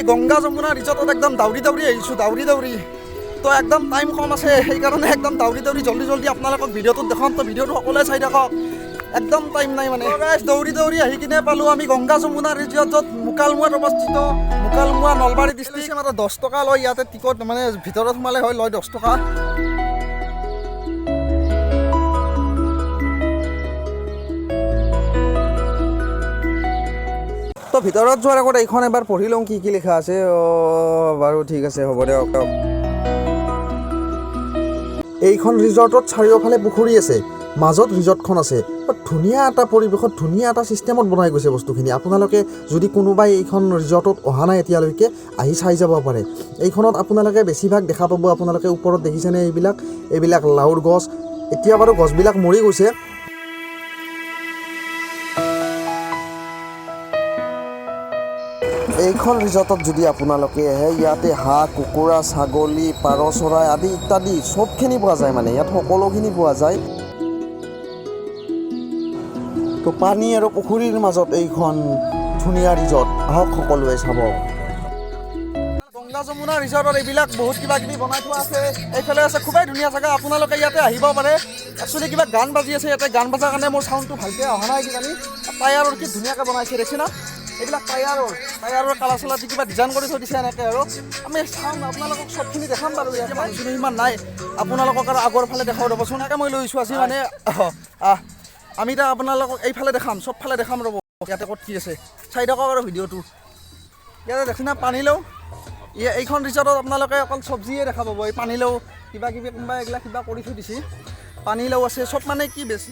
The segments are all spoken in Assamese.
গংগা যমুনা ৰিজৰ্টত একদম দাউৰি আহিছোঁ দাউৰি তো একদম টাইম কম আছে সেইকাৰণে একদম দাউৰি জল্দি আপোনালোকক ভিডিঅ'টোত দেখাম তো ভিডিঅ'টো সকলোৱে চাই থাকক একদম টাইম নাই মানে গাইছ দৌৰি আহি কিনে পালোঁ আমি গংগা যমুনা ৰিজৰ্ট য'ত মুকালমুৱাত অৱস্থিত মুকালমুৱা নলবাৰী ডিষ্ট্ৰিক্ট মাত্ৰ 10 টকা লয় ইয়াতে টিকট মানে ভিতৰত সোমালে হয় লয় 10 টকা তো ভিতৰত যোৱাৰ আগত এইখন এবাৰ পঢ়ি লওঁ কি লিখা আছে বাৰু ঠিক আছে হ'ব দিয়ক এইখন ৰিজৰ্টত চাৰিওফালে পুখুৰী আছে মাজত ৰিজৰ্টখন আছে ধুনীয়া এটা পৰিৱেশত ধুনীয়া এটা চিষ্টেমত বনাই গৈছে বস্তুখিনি আপোনালোকে যদি কোনোবাই এইখন ৰিজৰ্টত অহা নাই এতিয়ালৈকে আহি চাই যাব পাৰে এইখনত আপোনালোকে বেছিভাগ দেখা পাব আপোনালোকে ওপৰত দেখিছেনে এইবিলাক লাউৰ গছ এতিয়া বাৰু গছবিলাক মৰি গৈছে এইখন ৰিজৰ্টত যদি আপোনালোকে আহে ইয়াতে হাঁহ কুকুৰা ছাগলী পাৰ চৰাই আদি ইত্যাদি চবখিনি পোৱা যায় মানে ইয়াত সকলোখিনি পোৱা যায় তো পানী আৰু পুখুৰীৰ মাজত এইখন ধুনীয়া ৰিজৰ্ট আহক সকলোৱে চাব গংগা যমুনা ৰিজৰ্টত এইবিলাক বহুত কিবা বনাই থোৱা আছে এইফালে আছে খুবেই ধুনীয়া জেগা আপোনালোকে ইয়াতে আহিব পাৰে একচুৱেলি কিবা গান বাজি আছে ইয়াতে গান বজাৰ কাৰণে মোৰ চাউণ্ডটো ভালকৈ অহা নাই কিজানি টায়াৰৰ কি ধুনীয়াকৈ বনাইছে দেখিছে না এইবিলাক টায়াৰৰ কালাৰ চালাৰ দি কিবা ডিজাইন কৰি থৈ দিছে এনেকৈ আৰু আমি চাম আপোনালোকক চবখিনি দেখাম বাৰু ইয়াতে মানুহখিনি ইমান নাই আপোনালোকক আৰু আগৰ ফালে দেখাব ৰ'বচোন এনেকৈ মই লৈছোঁ আজি মানে আমি এতিয়া আপোনালোকক এইফালে দেখাম চবফালে দেখাম ৰ'ব ইয়াতে ক'ত কি আছে চাই থাকক আৰু ভিডিঅ'টো ইয়াতে দেখি না পানীলাও এইখন ৰিজৰ্টত আপোনালোকে অকল চব্জিয়ে দেখা পাব এই পানীলাও কিবা কোনোবাই এইবিলাক কিবা কৰি থৈ দিছে পানীলাও আছে চব মানে কি বেছি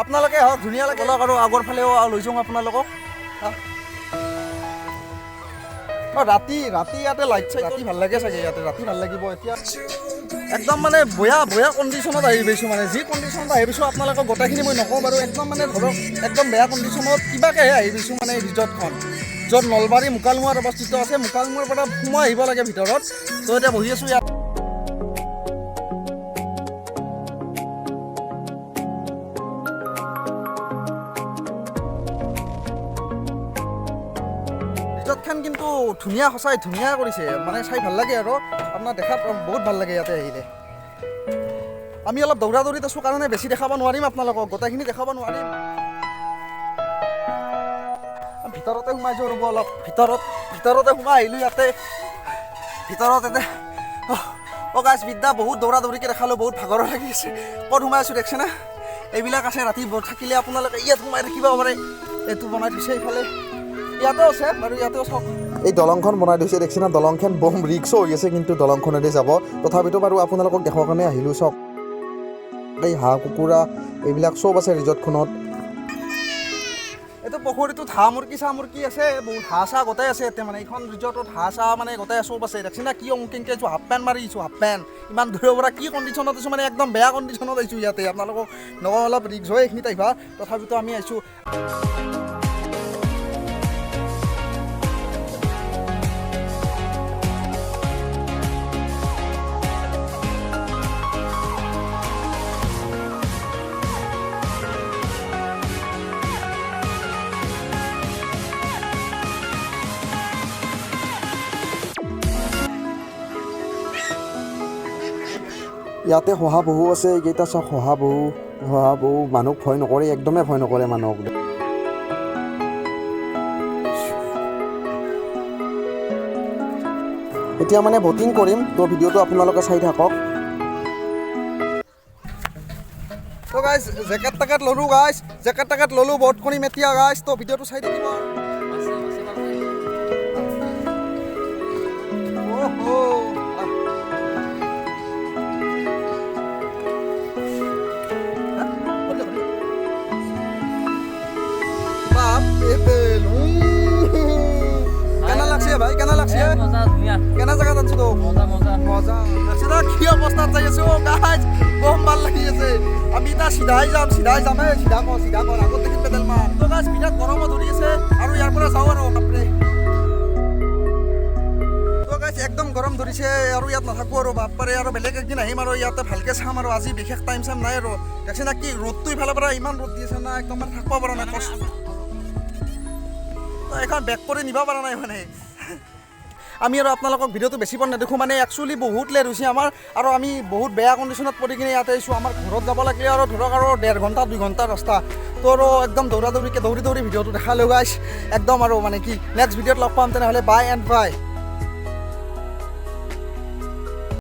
আপোনালোকে আহক ধুনীয়া লাগে আৰু আগৰ ফালেও লৈ যাওঁ আপোনালোকক ৰাতি ইয়াতে লাইট চাই ৰাতি ভাল লাগে চাগে ইয়াতে ৰাতি ভাল লাগিব এতিয়া একদম মানে বয়া কণ্ডিশ্যনত আহি পাইছোঁ মানে যি কণ্ডিশ্যনত আহি পাইছোঁ আপোনালোকক গোটেইখিনি মই নকওঁ বাৰু একদম মানে ধৰক একদম বেয়া কণ্ডিশ্যনত কিবাকৈহে আহি পাইছোঁ মানে ৰিজৰ্টখন য'ত নলবাৰী মুকালমুৱাত অৱস্থিত আছে মুকালমুৱাৰ পৰা সোমাই আহিব লাগে ভিতৰত তো এতিয়া বহি আছোঁ ইয়াত ৰিজৰ্টখন কিন্তু ধুনীয়া সঁচাই ধুনীয়া কৰিছে মানে চাই ভাল লাগে আৰু আপোনাৰ দেখাত বহুত ভাল লাগে ইয়াতে আহিলে আমি অলপ দৌৰিত আছোঁ কাৰণে বেছি দেখাব নোৱাৰিম আপোনালোকক গোটেইখিনি দেখাব নোৱাৰিম ভিতৰতে সোমাই যাওঁ ৰ'ব অলপ ভিতৰতে সোমাই আহিলোঁ ইয়াতে ভিতৰত এতে গাইছ বিদ্যা বহুত দৌৰিকৈ দেখালোঁ বহুত ভাগৰো লাগি আছে ক'ত সোমাই আছোঁ দেখিছে না এইবিলাক আছে ৰাতি থাকিলে আপোনালোকে ইয়াত সোমাই থাকিব পাৰে এইটো বনাই থৈছে এইফালে ইয়াতেও আছে বাৰু ইয়াতেও চাওক এই দলংখন বনাই দিছে দেখিছে না দলংখন বম ৰিক্সো হৈ আছে কিন্তু দলংখনেদি যাব তথাপিতো বাৰু আপোনালোকক দেখাৰ কাৰণে আহিলোঁ চাওক এই হাঁহ কুকুৰা এইবিলাক চব আছে ৰিজৰ্টখনত এইটো পুখুৰীটোত হাঁহ মুৰ্গী আছে বহুত হাঁহ চাহ গোটেই আছে ইয়াতে মানে এইখন ৰিজৰ্টত হাঁহ চাহ মানে গোটেই চব আছে দেখিছে না কি অংকিংকৈ আহিছোঁ হাফ পেণ্ট মাৰি আহিছোঁ হাফ পেণ্ট ইমান দূৰৰ পৰা কি কণ্ডিশ্যনত আছোঁ মানে একদম বেয়া কণ্ডিশ্যনত আহিছোঁ ইয়াতে আপোনালোকক নকওঁ অলপ ৰিক্স হয় এইখিনিত আহিবা তথাপিতো আমি আহিছোঁ ইয়াতে শহাপহু আছে এইকেইটা চাওক শহাপহু মানুহক ভয় নকৰে একদমেই ভয় নকৰে মানুহক এতিয়া মানে বটিং কৰিম তো ভিডিঅ'টো আপোনালোকে চাই থাকক তো গাইজ জেকেট ল'লোঁ বট কৰিম এতিয়া গাইজ তো ভিডিঅ'টো চাই থাকিব কেনা লাগছে ভাই কেনা লাগছে কেনা জায়গা আনছো তো মজা সেটা কি অবস্থাত যাই আছো গাইজ বম ভাল লাগি আছে আমি এটা সিধাই যাম সিধা কর আগত দেখি পেডেল মাৰ তো গাইজ বিৰাট গৰমো ধৰি আছে আৰু ইয়াৰ পৰা যাওঁ আৰু বাপৰে তো গাইজ একদম গৰম ধৰিছে আৰু ইয়াত নাথাকোঁ আৰু বাপৰে আৰু বেলেগ একদিন আহিম আৰু ইয়াতে ভালকৈ চাম আৰু আজি বিশেষ টাইম চাম নাই আৰু দেখছে না কি ৰ'দটো ইফালৰ পৰা ইমান ৰ'দ দি আছে না একদম মানে থাকিব পৰা নাই কষ্ট এখন বেক কৰি নিব পৰা নাই মানে আমি আৰু আপোনালোকক ভিডিঅ'টো বেছি পোৱা নেদেখোঁ মানে একচুৱেলি বহুত লেট হৈছে আমাৰ আৰু আমি বহুত বেয়া কণ্ডিশ্যনত পৰি কিনে ইয়াতে আহিছোঁ আমাৰ ঘৰত যাব লাগিলে আৰু ধৰক আৰু 1.5 ঘণ্টা 2 ঘণ্টাৰ ৰাস্তা তো আৰু একদম দৌৰি ভিডিঅ'টো দেখালোঁ গাইছ একদম আৰু মানে কি নেক্সট ভিডিঅ'ত লগ পাম তেনেহ'লে বাই এণ্ড বাই